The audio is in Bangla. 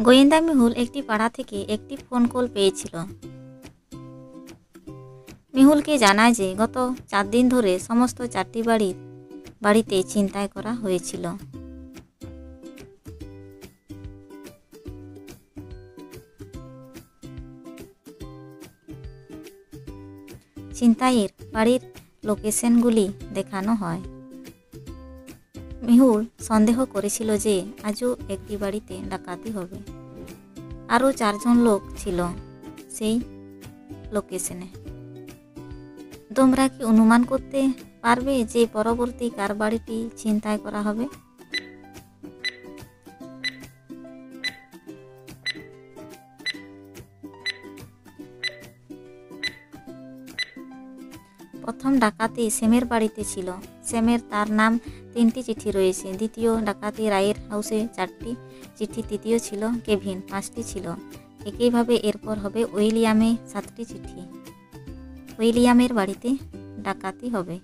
গোয়েন্দা মেহুল একটি পাড়া থেকে একটি ফোন কল পেয়েছিল। মেহুলকে জানায় যে গত 4 দিন ধরে সমস্ত 4টি বাড়িতে ছিনতাই করা হয়েছিল। ছিনতাইয়ের বাড়ির লোকেশনগুলি দেখানো হয়। মেহুল সন্দেহ করেছিল যে আজও একটি বাড়িতে ডাকাতি হবে। আরও 4 জন লোক ছিল সেই লোকেশনে। তোমরা কি অনুমান করতে পারবে যে পরবর্তী কার বাড়িটি ছিনতাই করা হবে? প্রথম ডাকাতি শ্যামের বাড়িতে ছিল। শ্যামের তার নাম 3টি চিঠি রয়েছে। দ্বিতীয় ডাকাতি রায়ের হাউসে 4টি চিঠি। তৃতীয় ছিল কেভিন, 5টি ছিল। একইভাবে এরপর হবে উইলিয়ামে 7টি চিঠি। উইলিয়ামের বাড়িতে ডাকাতি হবে।